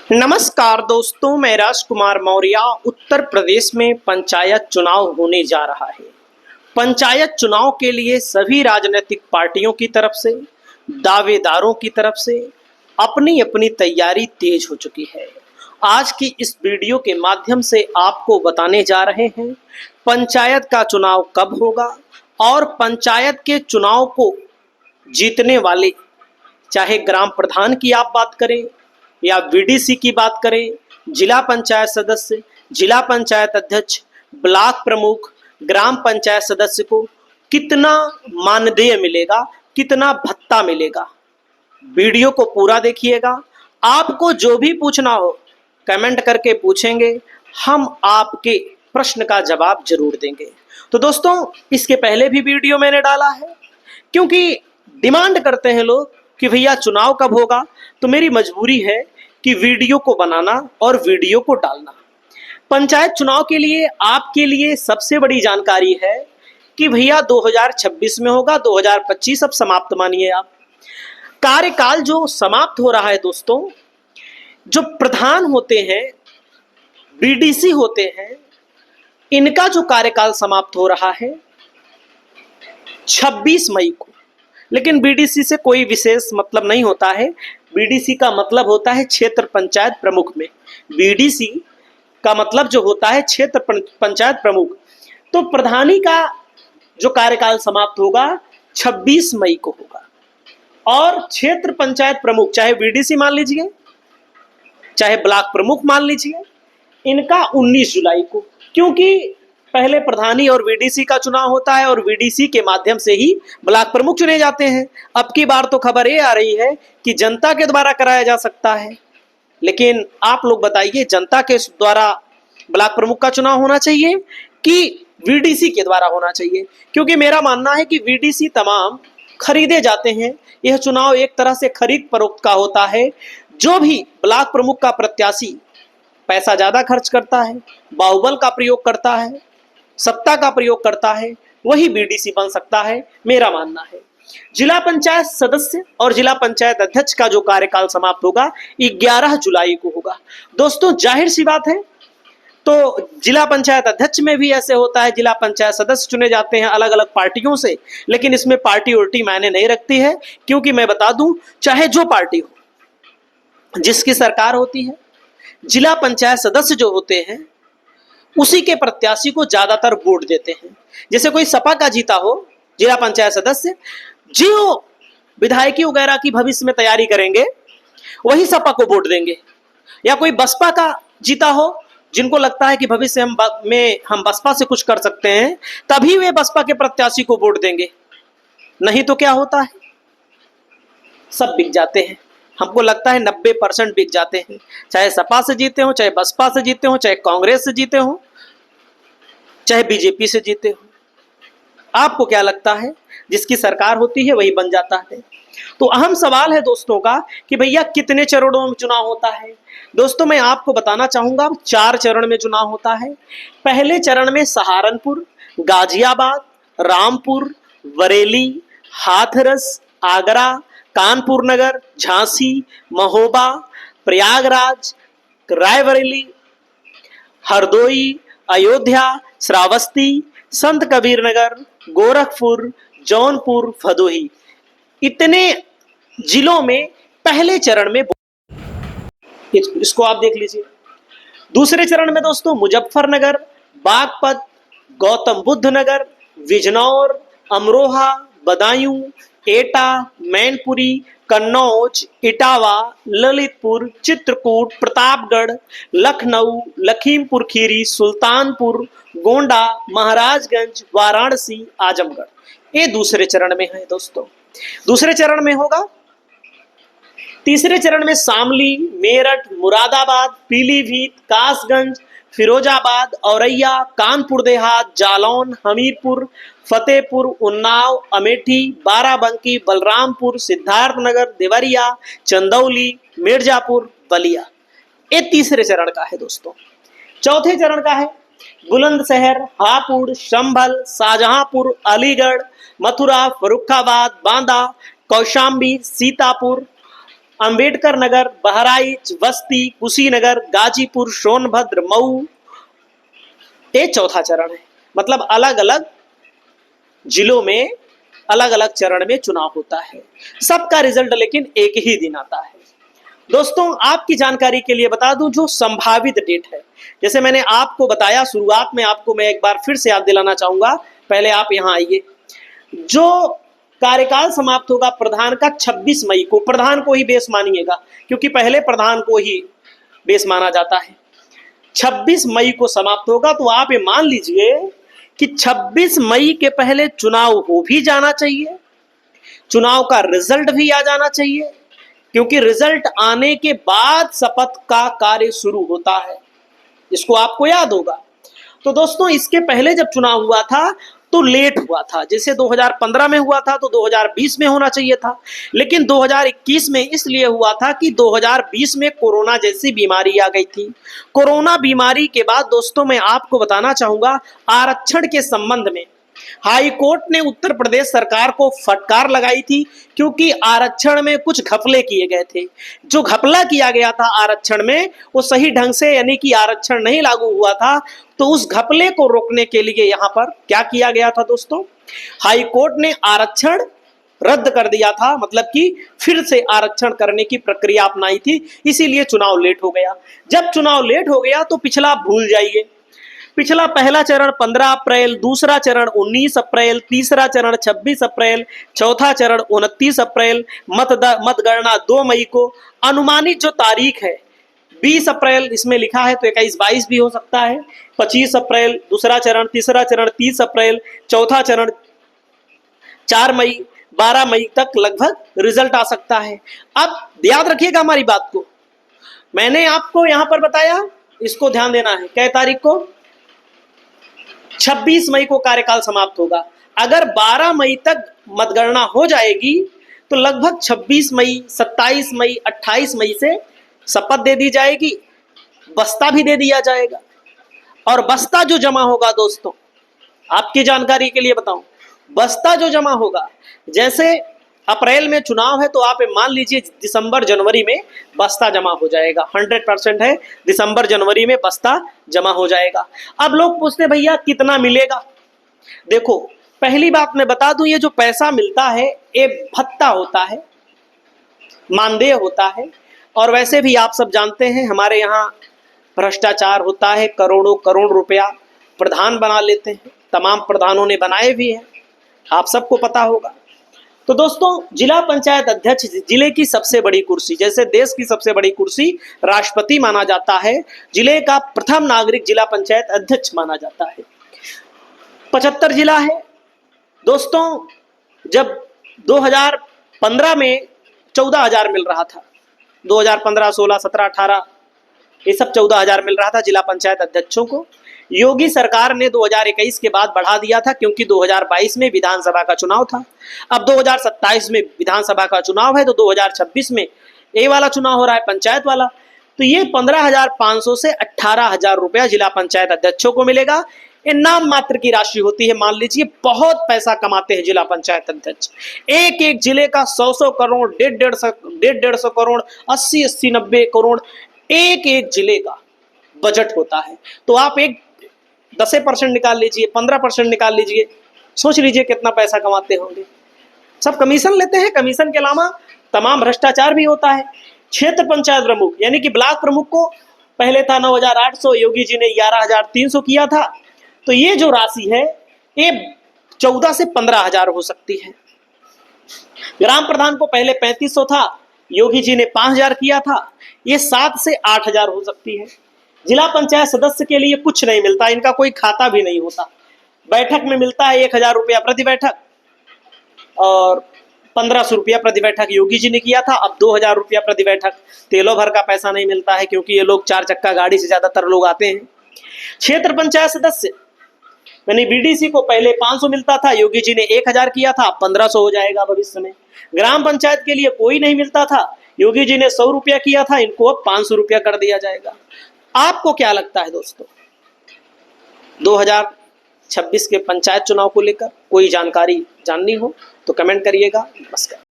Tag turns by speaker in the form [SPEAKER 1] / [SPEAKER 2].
[SPEAKER 1] नमस्कार दोस्तों, मैं राजकुमार मौर्य। उत्तर प्रदेश में पंचायत चुनाव होने जा रहा है। पंचायत चुनाव के लिए सभी राजनीतिक पार्टियों की तरफ से, दावेदारों की तरफ से अपनी अपनी तैयारी तेज हो चुकी है। आज की इस वीडियो के माध्यम से आपको बताने जा रहे हैं पंचायत का चुनाव कब होगा और पंचायत के चुनाव को जीतने वाले, चाहे ग्राम प्रधान की आप बात करें या वीडीसी की बात करें, जिला पंचायत सदस्य, जिला पंचायत अध्यक्ष, ब्लॉक प्रमुख, ग्राम पंचायत सदस्य को कितना मानदेय मिलेगा, कितना भत्ता मिलेगा। वीडियो को पूरा देखिएगा। आपको जो भी पूछना हो कमेंट करके पूछेंगे, हम आपके प्रश्न का जवाब जरूर देंगे। तो दोस्तों, इसके पहले भी वीडियो मैंने डाला है, क्योंकि डिमांड करते हैं लोग कि भैया चुनाव कब होगा, तो मेरी मजबूरी है कि वीडियो को बनाना और वीडियो को डालना। पंचायत चुनाव के लिए आपके लिए सबसे बड़ी जानकारी है कि भैया 2026 में होगा, 2025 अब समाप्त मानिए आप। कार्यकाल जो समाप्त हो रहा है दोस्तों, जो प्रधान होते हैं, बीडीसी होते हैं, इनका जो कार्यकाल समाप्त हो रहा है 26 मई को। लेकिन बीडीसी से कोई विशेष मतलब नहीं होता है। बीडीसी का मतलब होता है क्षेत्र पंचायत प्रमुख में। बीडीसी का मतलब जो होता है क्षेत्र पंचायत प्रमुख। तो प्रधानी का जो कार्यकाल समाप्त होगा 26 मई को होगा और क्षेत्र पंचायत प्रमुख, चाहे बीडीसी मान लीजिए, चाहे ब्लॉक प्रमुख मान लीजिए, इनका 19 जुलाई को। क्योंकि पहले प्रधानी और वीडीसी का चुनाव होता है और वीडीसी के माध्यम से ही ब्लॉक प्रमुख चुने जाते हैं। अब की बार तो खबर ये आ रही है कि जनता के द्वारा कराया जा सकता है। लेकिन आप लोग बताइए, जनता के द्वारा ब्लॉक प्रमुख का चुनाव होना चाहिए कि वीडीसी के द्वारा होना चाहिए? क्योंकि मेरा मानना है कि वीडीसी तमाम खरीदे जाते हैं। यह चुनाव एक तरह से खरीद फरोख्त का होता है। जो भी ब्लॉक प्रमुख का प्रत्याशी पैसा ज्यादा खर्च करता है, बाहुबल का प्रयोग करता है, सत्ता का प्रयोग करता है, वही बीडीसी बन सकता है, मेरा मानना है। जिला पंचायत सदस्य और जिला पंचायत अध्यक्ष का जो कार्यकाल समाप्त होगा 11 जुलाई को होगा। दोस्तों, जाहिर सी बात है, तो जिला पंचायत अध्यक्ष में भी ऐसे होता है, जिला पंचायत सदस्य चुने जाते हैं अलग अलग पार्टियों से। लेकिन इसमें पार्टी उल्टी मायने नहीं रखती है, क्योंकि मैं बता दूं, चाहे जो पार्टी हो, जिसकी सरकार होती है, जिला पंचायत सदस्य जो होते हैं उसी के प्रत्याशी को ज्यादातर वोट देते हैं। जैसे कोई सपा का जीता हो जिला पंचायत सदस्य, जो विधायकी वगैरह की भविष्य में तैयारी करेंगे वही सपा को वोट देंगे। या कोई बसपा का जीता हो, जिनको लगता है कि भविष्य हम बसपा से कुछ कर सकते हैं, तभी वे बसपा के प्रत्याशी को वोट देंगे। नहीं तो क्या होता है, सब बिक जाते हैं। हमको लगता है 90% बिक जाते हैं, चाहे सपा से जीते हो, चाहे बसपा से जीते हो, चाहे कांग्रेस से जीते हो, चाहे बीजेपी से जीते हो। आपको क्या लगता है, जिसकी सरकार होती है वही बन जाता है? तो अहम सवाल है दोस्तों का कि भैया कितने चरणों में चुनाव होता है। दोस्तों, मैं आपको बताना चाहूंगा 4 चरण में चुनाव होता है। पहले चरण में सहारनपुर, गाजियाबाद, रामपुर, बरेली, हाथरस, आगरा, कानपुर नगर, झांसी, महोबा, प्रयागराज, रायबरेली, हरदोई, अयोध्या, श्रावस्ती, संत कबीर नगर, गोरखपुर, जौनपुर, भदोही, इतने जिलों में पहले चरण में, इसको आप देख लीजिए। दूसरे चरण में दोस्तों मुजफ्फरनगर, बागपत, गौतम बुद्ध नगर, बिजनौर, अमरोहा, बदायूं, एटा, मैनपुरी, कन्नौज, इटावा, ललितपुर, चित्रकूट, प्रतापगढ़, लखनऊ, लखीमपुर खीरी, सुल्तानपुर, गोंडा, महाराजगंज, वाराणसी, आजमगढ़। ये दूसरे चरण में है दोस्तों। दूसरे चरण में होगा, तीसरे चरण में शामली, मेरठ, मुरादाबाद, पीलीभीत, कासगंज, फिरोजाबाद, औरैया, कानपुर देहात, जालौन, हमीरपुर, फतेहपुर, उन्नाव, अमेठी, बाराबंकी, बलरामपुर, सिद्धार्थनगर, देवरिया, चंदौली, मिर्जापुर, बलिया। ये तीसरे चरण का है दोस्तों। चौथे चरण का है बुलंदशहर, हापुड़, संभल, शाहजहांपुर, अलीगढ़, मथुरा, फर्रुखाबाद, बांदा, कौशाम्बी, सीतापुर, अंबेडकर नगर, बहराइच, बस्ती, कुशीनगर, गाजीपुर, सोनभद्र, मऊ, ये चौथा चरण है। मतलब अलग अलग जिलों में अलग अलग चरण में चुनाव होता है। सबका रिजल्ट लेकिन एक ही दिन आता है। दोस्तों आपकी जानकारी के लिए बता दूं, जो संभावित डेट है, जैसे मैंने आपको बताया शुरुआत में, आपको मैं एक बार फिर से याद दिलाना चाहूंगा। पहले आप यहां आइए। जो कार्यकाल समाप्त होगा प्रधान का 26 मई को, प्रधान को ही बेस मानिएगा क्योंकि पहले प्रधान को ही बेस माना जाता है। 26 मई को समाप्त होगा। तो आप ये मान लीजिए कि 26 मई के पहले चुनाव हो भी जाना चाहिए, चुनाव का रिजल्ट भी आ जाना चाहिए, क्योंकि रिजल्ट आने के बाद शपथ का कार्य शुरू होता है। इसको आपको याद होगा। तो दोस्तों इसके पहले जब चुनाव हुआ था तो लेट हुआ था। जैसे 2015 में हुआ था तो 2020 में होना चाहिए था, लेकिन 2021 में इसलिए हुआ था कि 2020 में कोरोना जैसी बीमारी आ गई थी। कोरोना बीमारी के बाद दोस्तों मैं आपको बताना चाहूंगा, आरक्षण के संबंध में हाई कोर्ट ने उत्तर प्रदेश सरकार को फटकार लगाई थी, क्योंकि आरक्षण में कुछ घपले किए गए थे। जो घपला किया गया था आरक्षण में, वो सही ढंग से यानी कि आरक्षण नहीं लागू हुआ था। तो उस घपले को रोकने के लिए यहां पर क्या किया गया था दोस्तों, हाई कोर्ट ने आरक्षण रद्द कर दिया था, मतलब कि फिर से आरक्षण करने की प्रक्रिया अपनाई थी। इसीलिए चुनाव लेट हो गया। जब चुनाव लेट हो गया तो पिछला भूल जाइए। पिछला पहला चरण 15 अप्रैल, दूसरा चरण 19 अप्रैल, तीसरा चरण 26 अप्रैल, चौथा चरण 29 अप्रैल, मतगणना 2 मई को, अनुमानित जो तारीख है 20 अप्रैल इसमें लिखा है तो 21-22 भी हो सकता है, 25 अप्रैल दूसरा चरण, तीसरा चरण 30 अप्रैल, चौथा चरण 4 मई, 12 मई तक लगभग रिजल्ट आ सकता है। अब याद रखिएगा हमारी बात को, मैंने आपको यहां पर बताया, इसको ध्यान देना है। कै तारीख को? 26 मई को कार्यकाल समाप्त होगा। अगर 12 मई तक मतगणना हो जाएगी तो लगभग 26 मई, 27 मई, 28 मई से शपथ दे दी जाएगी, बस्ता भी दे दिया जाएगा। और बस्ता जो जमा होगा दोस्तों, आपकी जानकारी के लिए बताऊं, बस्ता जो जमा होगा, जैसे अप्रैल में चुनाव है तो आप मान लीजिए दिसंबर जनवरी में बस्ता जमा हो जाएगा। 100% है, दिसंबर जनवरी में बस्ता जमा हो जाएगा। अब लोग पूछते भैया कितना मिलेगा? देखो पहली बात मैं बता दूं, ये जो पैसा मिलता है ये भत्ता होता है, मानदेय होता है। और वैसे भी आप सब जानते हैं हमारे यहाँ भ्रष्टाचार होता है, करोड़ों करोड़ रुपया प्रधान बना लेते हैं, तमाम प्रधानों ने बनाए भी हैं, आप सबको पता होगा। तो दोस्तों जिला पंचायत अध्यक्ष जिले की सबसे बड़ी कुर्सी, जैसे देश की सबसे बड़ी कुर्सी राष्ट्रपति माना जाता है, जिले का प्रथम नागरिक जिला पंचायत अध्यक्ष माना जाता है। 75 जिला है दोस्तों। जब 2015 में 14,000 मिल रहा था, 2015, 16, 17, 18 ये सब 14,000 मिल रहा था जिला पंचायत अध्यक्षों को। योगी सरकार ने 2021 के बाद बढ़ा दिया था, क्योंकि 2022 में विधानसभा का चुनाव था। अब 2027 में विधानसभा का चुनाव है, तो 2026 में ये वाला चुनाव हो रहा है, पंचायत वाला। तो ये 15,500 से 18,000 रुपया जिला पंचायत अध्यक्षों को मिलेगा। ये नाम मात्र की राशि होती है। मान लीजिए बहुत पैसा कमाते हैं जिला पंचायत अध्यक्ष। एक एक जिले का 100 करोड़, 150 करोड़, 80 90 करोड़ एक एक जिले का बजट होता है। तो आप एक 10% निकाल लीजिए, 15% निकाल लीजिए, सोच लीजिए कितना पैसा कमाते होंगे। सब कमीशन लेते हैं, कमीशन के अलावा तमाम भ्रष्टाचार भी होता है। क्षेत्र पंचायत प्रमुख यानी कि ब्लॉक प्रमुख को पहले था 9,800, योगी जी ने 11,300 किया था। तो ये जो राशि है ये 14 से 15,000 हो सकती है। ग्राम प्रधान को पहले 3500 था, योगी जी ने 5,000 किया था, ये 7 से 8,000 हो सकती है। जिला पंचायत सदस्य के लिए कुछ नहीं मिलता, इनका कोई खाता भी नहीं होता। बैठक में मिलता है 1,000 रुपया प्रति बैठक और 1,500 रुपया प्रति बैठक योगी जी ने किया था। अब 2,000 रुपया प्रति बैठक। तेलों भर का पैसा नहीं मिलता है, क्योंकि ये लोग 4 चक्का गाड़ी से ज्यादातर लोग आते हैं। क्षेत्र पंचायत सदस्य यानी बीडीसी को पहले 500 मिलता था, योगी जी ने 1,000 किया था, 1,500 हो जाएगा भविष्य में। ग्राम पंचायत के लिए कोई नहीं मिलता था, योगी जी ने 100 रुपया किया था, इनको अब 500 रुपया कर दिया जाएगा। आपको क्या लगता है दोस्तों, 2026 के पंचायत चुनाव को लेकर कोई जानकारी जाननी हो तो कमेंट करिएगा। नमस्कार।